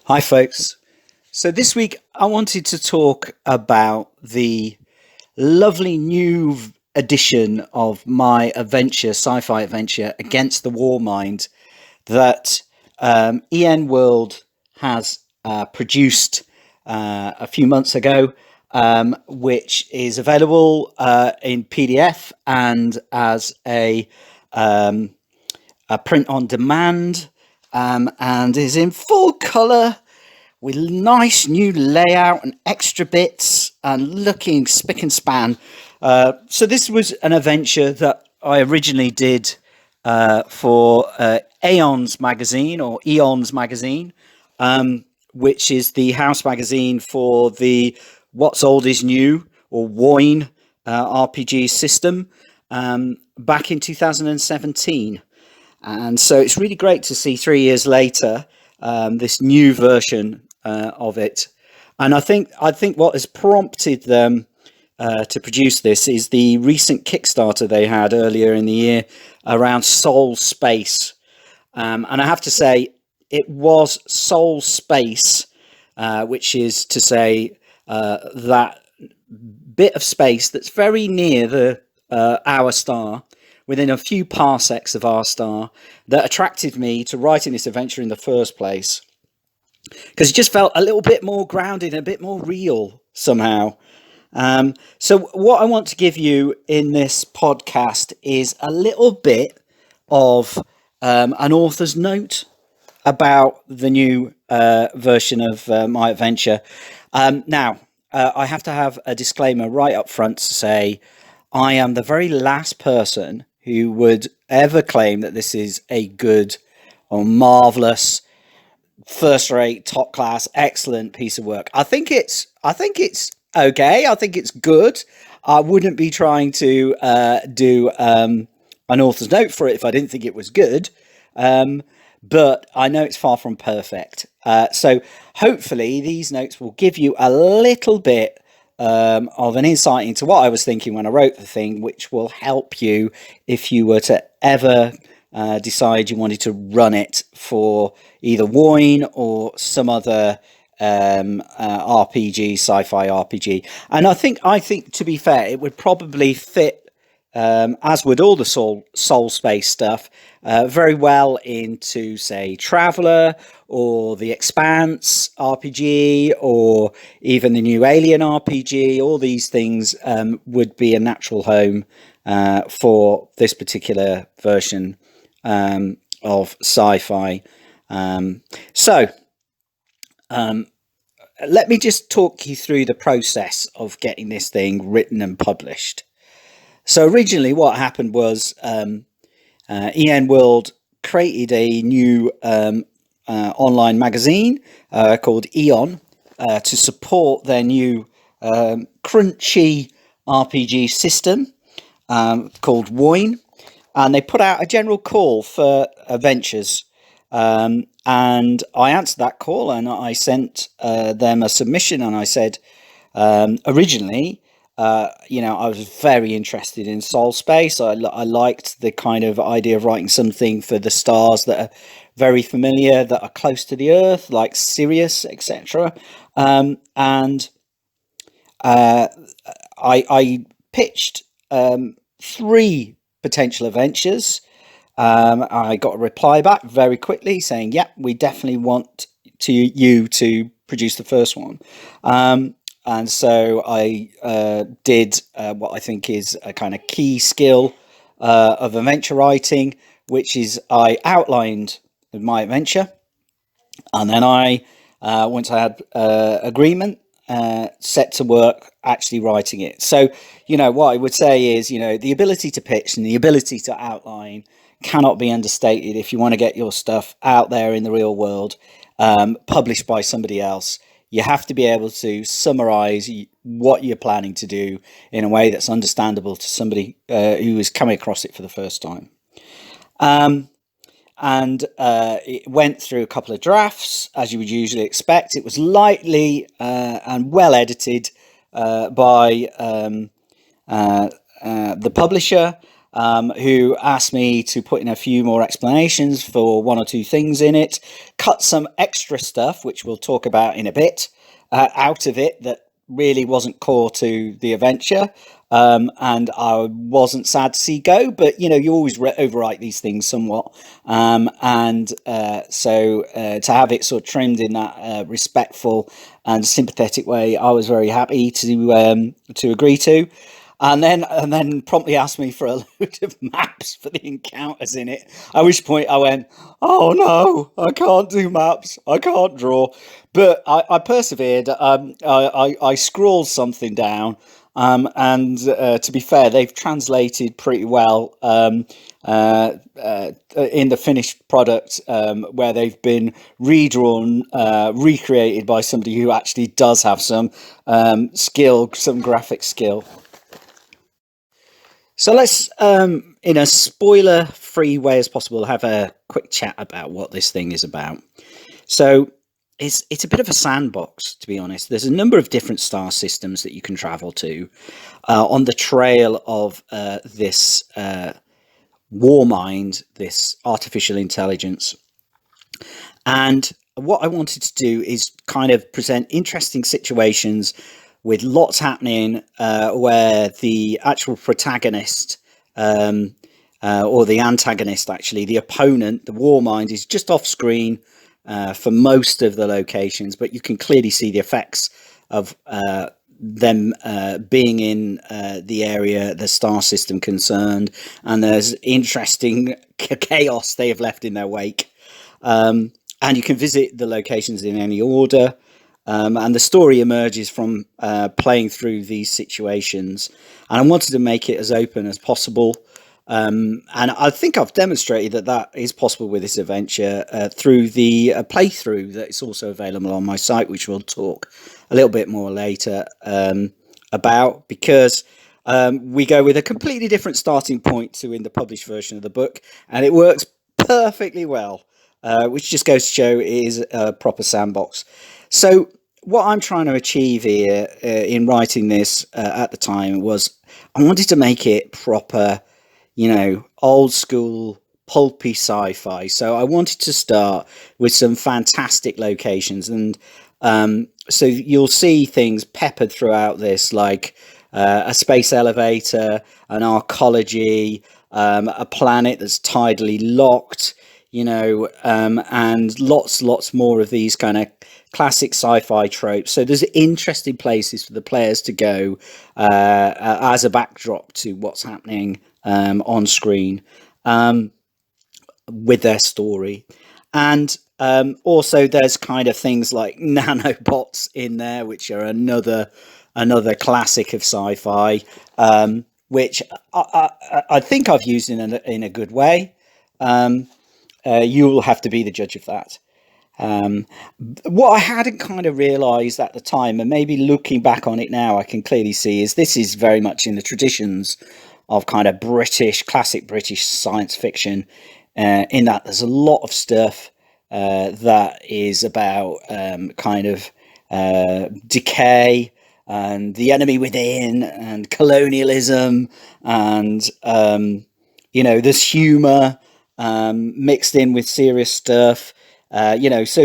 Hi, folks. So this week I wanted to talk about the lovely new edition of my adventure, sci-fi adventure, Against the Warmind that EN World has produced a few months ago, which is available in PDF and as a print on demand, and is in full colour with nice new layout and extra bits and looking spick and span. So this was an adventure that I originally did for Aeon's magazine or Eon's magazine, which is the house magazine for the What's Old is New or W.O.I.N RPG system back in 2017. And so it's really great to see 3 years later this new version of it. And I think what has prompted them to produce this is the recent Kickstarter they had earlier in the year around Solspace. And I have to say, it was Solspace, which is to say that bit of space that's very near the our star, within a few parsecs of our star, that attracted me to writing this adventure in the first place, because it just felt a little bit more grounded and a bit more real somehow. So what I want to give you in this podcast is a little bit of an author's note about the new version of my adventure. Now, I have to have a disclaimer right up front to say I am the very last person who would ever claim that this is a good or marvelous, first-rate, top-class, excellent piece of work. I think it's okay. I think it's good. I wouldn't be trying to do an author's note for it if I didn't think it was good. But I know it's far from perfect. So hopefully these notes will give you a little bit of an insight into what I was thinking when I wrote the thing, which will help you if you were to ever decide you wanted to run it for either W.O.I.N or some other RPG, sci-fi RPG. And I think to be fair, it would probably fit, as would all the Solspace stuff, very well into, say, Traveller or the Expanse RPG or even the new Alien RPG. All these things would be a natural home for this particular version of sci-fi. So let me just talk you through the process of getting this thing written and published. So originally what happened was EN World created a new online magazine called Eon to support their new crunchy RPG system called W.O.I.N, and they put out a general call for adventures. And I answered that call and I sent them a submission, and I said originally, I was very interested in Solspace. I liked the kind of idea of writing something for the stars that are very familiar, that are close to the Earth, like Sirius, etc. And I pitched 3 potential adventures. I got a reply back very quickly saying, "Yeah, we definitely want you to produce the first one." And so I did what I think is a kind of key skill of adventure writing, which is I outlined my adventure, and then once I had agreement, set to work actually writing it. So, what I would say is, the ability to pitch and the ability to outline cannot be understated if you want to get your stuff out there in the real world, published by somebody else. You have to be able to summarize what you're planning to do in a way that's understandable to somebody who is coming across it for the first time. And it went through a couple of drafts, as you would usually expect. It was lightly and well edited by the publisher, who asked me to put in a few more explanations for one or two things in it, cut some extra stuff, which we'll talk about in a bit, out of it that really wasn't core to the adventure. And I wasn't sad to see go, but you always overwrite these things somewhat. And to have it sort of trimmed in that respectful and sympathetic way, I was very happy to agree to. And then promptly asked me for a load of maps for the encounters in it. At which point I went, "Oh no, I can't do maps. I can't draw." But I persevered. I scrawled something down, and to be fair, they've translated pretty well in the finished product, where they've been redrawn, recreated by somebody who actually does have some skill, some graphic skill. So let's, in a spoiler-free way as possible, have a quick chat about what this thing is about. So it's a bit of a sandbox, to be honest. There's a number of different star systems that you can travel to on the trail of this war mind, this artificial intelligence. And what I wanted to do is kind of present interesting situations with lots happening, where the actual protagonist, or the antagonist, actually, the opponent, the war mind, is just off screen for most of the locations, but you can clearly see the effects of them being in the area, the star system concerned, and there's interesting chaos they have left in their wake. And you can visit the locations in any order. And the story emerges from playing through these situations. And I wanted to make it as open as possible. And I think I've demonstrated that is possible with this adventure through the playthrough that is also available on my site, which we'll talk a little bit more later about, because we go with a completely different starting point to in the published version of the book, and it works perfectly well, which just goes to show it is a proper sandbox. So what I'm trying to achieve here in writing this at the time was I wanted to make it proper, old school pulpy sci-fi. So I wanted to start with some fantastic locations, and so you'll see things peppered throughout this, like a space elevator, an arcology, a planet that's tidally locked, and lots more of these kind of classic sci-fi tropes. So there's interesting places for the players to go as a backdrop to what's happening on screen with their story. And also there's kind of things like nanobots in there, which are another classic of sci-fi, which I think I've used in a good way. You'll have to be the judge of that. What I hadn't kind of realised at the time, and maybe looking back on it now, I can clearly see, is this is very much in the traditions of kind of classic British science fiction, in that there's a lot of stuff that is about kind of decay and the enemy within and colonialism, and there's humour mixed in with serious stuff. This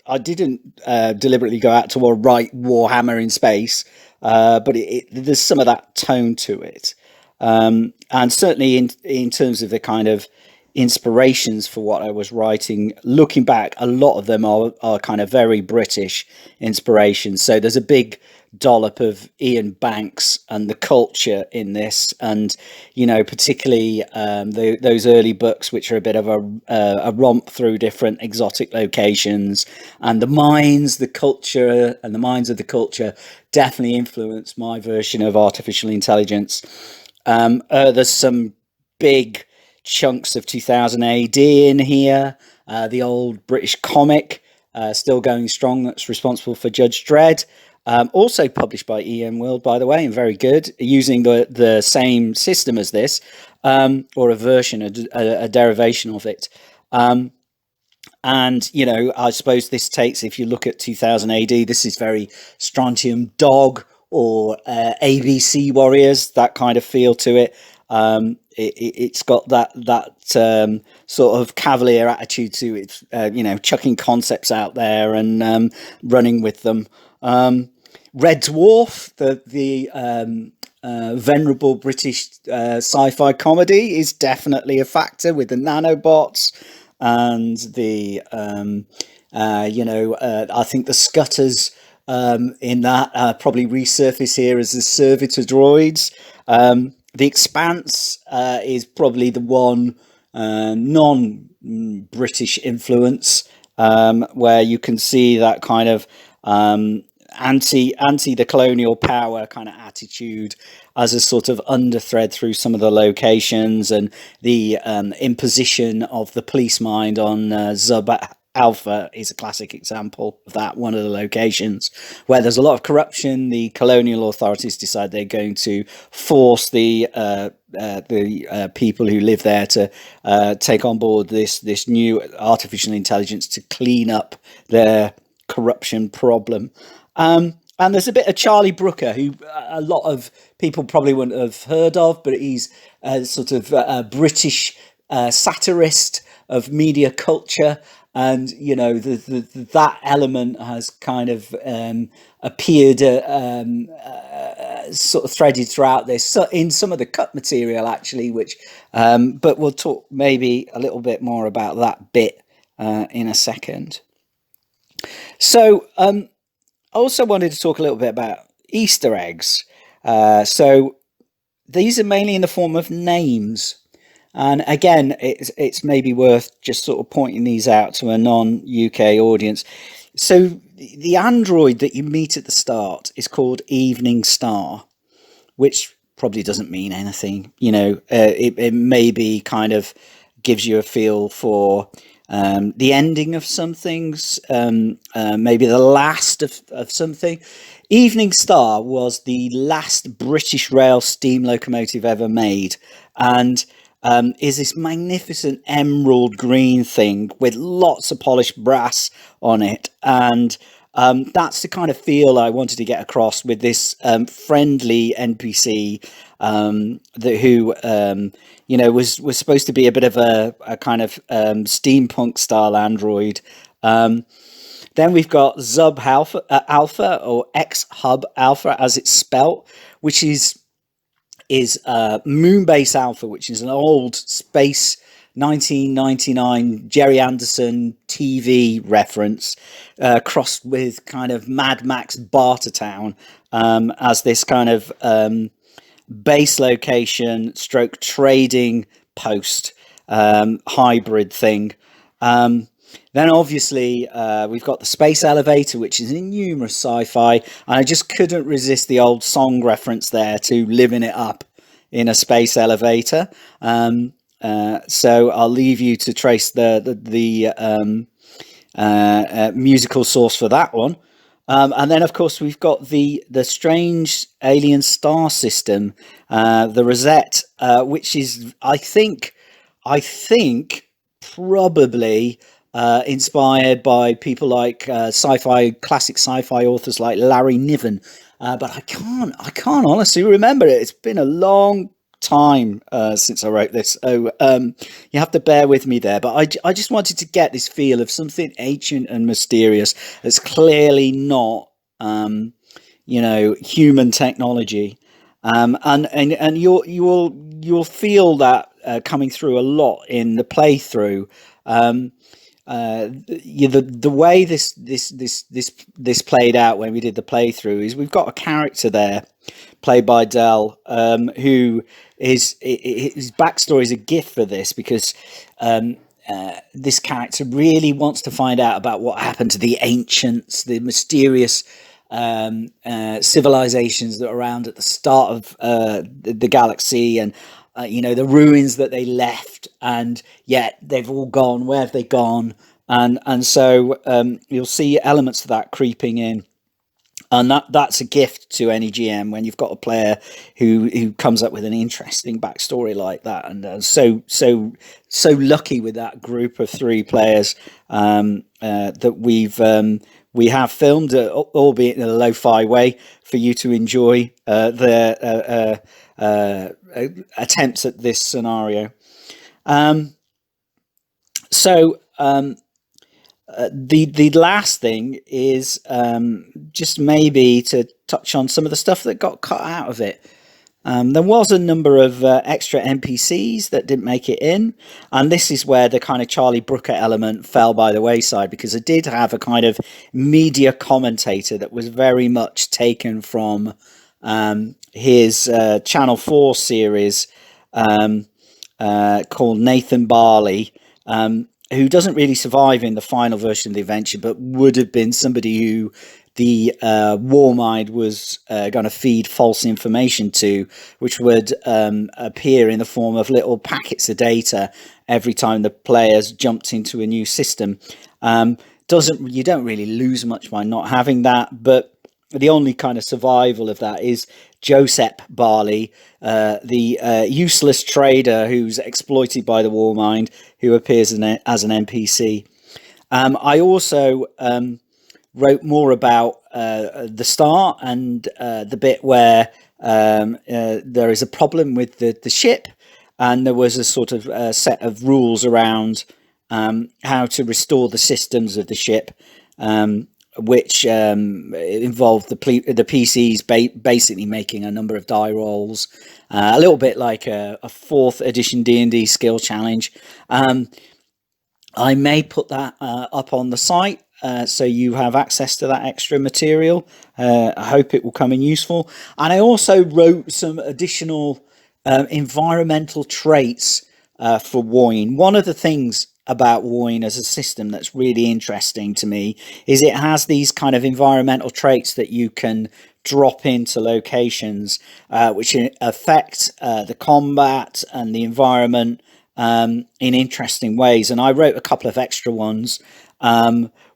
I didn't deliberately go out to write Warhammer in space, but there's some of that tone to it, and certainly in terms of the kind of inspirations for what I was writing, looking back, a lot of them are kind of very British inspirations. So there's a big dollop of Ian Banks and the culture in this, and particularly those early books, which are a bit of a romp through different exotic locations, and the minds of the culture definitely influenced my version of artificial intelligence. There's some big chunks of 2000 AD in here. The old British comic, still going strong, that's responsible for Judge Dredd. Also published by EN World, by the way, and very good, using the same system as this, or a version, a derivation of it. And I suppose this takes, if you look at 2000 AD, this is very strontium dog or ABC Warriors, that kind of feel to it. It's got that sort of cavalier attitude to it, chucking concepts out there and running with them. Red Dwarf, the venerable British sci-fi comedy, is definitely a factor with the nanobots and the I think the Scutters in that probably resurface here as the servitor droids. The Expanse is probably the one non-British influence where you can see that kind of anti the colonial power kind of attitude as a sort of underthread through some of the locations, and the imposition of the police mind on Zub Alpha is a classic example of that. One of the locations where there's a lot of corruption, the colonial authorities decide they're going to force the people who live there to take on board this new artificial intelligence to clean up their corruption problem. And there's a bit of Charlie Brooker, who a lot of people probably wouldn't have heard of, but he's a sort of a British satirist of media culture. And that element has kind of appeared sort of threaded throughout this, so in some of the cut material actually, which but we'll talk maybe a little bit more about that bit in a second. So I also wanted to talk a little bit about Easter eggs. So these are mainly in the form of names. And again, it's maybe worth just sort of pointing these out to a non-UK audience. So the android that you meet at the start is called Evening Star, which probably doesn't mean anything. It maybe kind of gives you a feel for the ending of some things, maybe the last of something. Evening Star was the last British rail steam locomotive ever made, and is this magnificent emerald green thing with lots of polished brass on it. And that's the kind of feel I wanted to get across with this friendly NPC who was supposed to be a bit of a kind of steampunk style android. Then we've got Zub Alpha, or X Hub Alpha as it's spelt, which is Moonbase Alpha, which is an old space 1999 Jerry Anderson TV reference, crossed with kind of Mad Max Bartertown as this kind of base location stroke trading post hybrid thing. Then obviously we've got the space elevator, which is in numerous sci-fi, and I just couldn't resist the old song reference there to living it up in a space elevator. So I'll leave you to trace the musical source for that one. And then of course we've got the strange alien star system, the Rosette, which is I think probably inspired by people like classic sci-fi authors like Larry Niven, but I can't honestly remember it. It's been a long time since I wrote this, so you have to bear with me there. But I just wanted to get this feel of something ancient and mysterious that's clearly not human technology, and you'll feel that coming through a lot in the playthrough. The way this played out when we did the playthrough is we've got a character there played by Dell, who his backstory is a gift for this, because this character really wants to find out about what happened to the ancients, the mysterious civilizations that are around at the start of the galaxy, and the ruins that they left, and yet they've all gone. Where have they gone? And so you'll see elements of that creeping in. And that's a gift to any GM when you've got a player who comes up with an interesting backstory like that. And so lucky with that group of 3 players that we have filmed, albeit in a lo-fi way, for you to enjoy their attempts at this scenario. So the last thing is just maybe to touch on some of the stuff that got cut out of it. There was a number of extra NPCs that didn't make it in, and this is where the kind of Charlie Brooker element fell by the wayside, because I did have a kind of media commentator that was very much taken from his Channel 4 series called Nathan Barley, who doesn't really survive in the final version of the adventure, but would have been somebody who the W.O.I.N was going to feed false information to, which would appear in the form of little packets of data every time the players jumped into a new system. You don't really lose much by not having that, but the only kind of survival of that is Joseph Barley, the useless trader who's exploited by the W.O.I.N, who appears as an NPC. I also wrote more about the start and the bit where there is a problem with the ship, and there was a sort of set of rules around how to restore the systems of the ship, which involved the PCs basically making a number of die rolls, a little bit like a 4th edition D&D skill challenge. I may put that up on the site, so you have access to that extra material. I hope it will come in useful. And I also wrote some additional environmental traits for W.O.I.N. One of the things about W.O.I.N as a system that's really interesting to me is it has these kind of environmental traits that you can drop into locations which affect the combat and the environment in interesting ways. And I wrote a couple of extra ones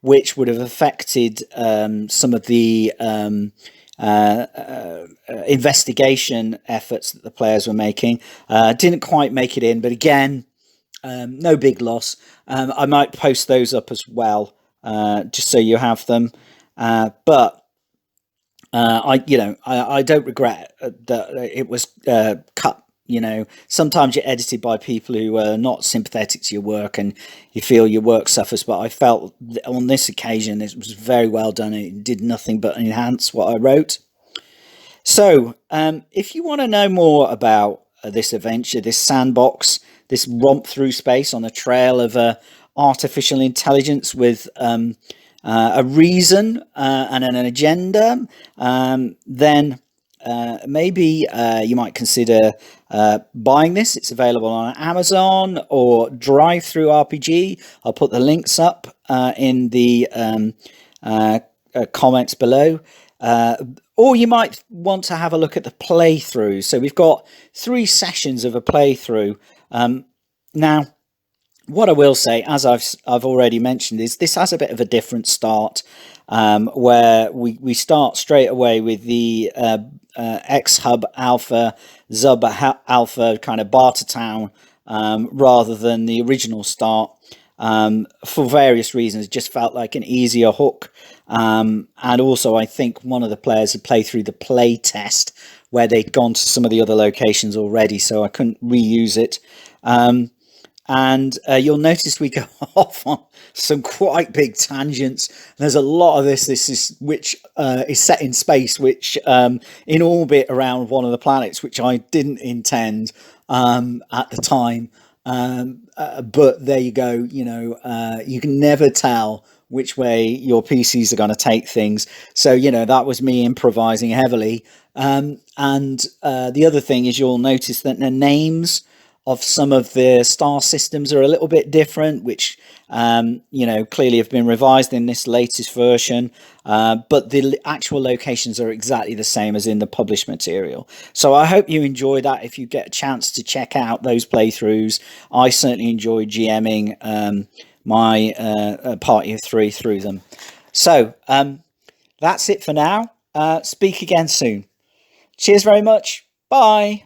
which would have affected some of the investigation efforts that the players were making. Didn't quite make it in, but again, no big loss. I might post those up as well, just so you have them. But I don't regret that it was cut. Sometimes you're edited by people who are not sympathetic to your work, and you feel your work suffers. But I felt on this occasion it was very well done. It did nothing but enhance what I wrote. So, if you want to know more about this adventure, this sandbox, this romp through space on the trail of artificial intelligence with a reason and an agenda, then maybe you might consider buying this. It's available on Amazon or Drive Through RPG. I'll put the links up in the comments below. Or you might want to have a look at the playthrough. So we've got 3 sessions of a playthrough. Now, what I will say, as I've already mentioned, is this has a bit of a different start, where we start straight away with the X-Hub Alpha, Zub Alpha kind of Barter Town, rather than the original start. For various reasons, it just felt like an easier hook. And also, I think one of the players had played through the play test where they'd gone to some of the other locations already, so I couldn't reuse it. And you'll notice we go off on some quite big tangents. There's a lot of this which is set in space, which in orbit around one of the planets, which I didn't intend at the time. But there you go. You can never tell which way your PCs are going to take things. So, that was me improvising heavily. And the other thing is you'll notice that the names of some of the star systems are a little bit different, which, clearly have been revised in this latest version. But the actual locations are exactly the same as in the published material. So I hope you enjoy that if you get a chance to check out those playthroughs. I certainly enjoyed GMing my party of 3 through them. So that's it for now. Speak again soon. Cheers very much. Bye.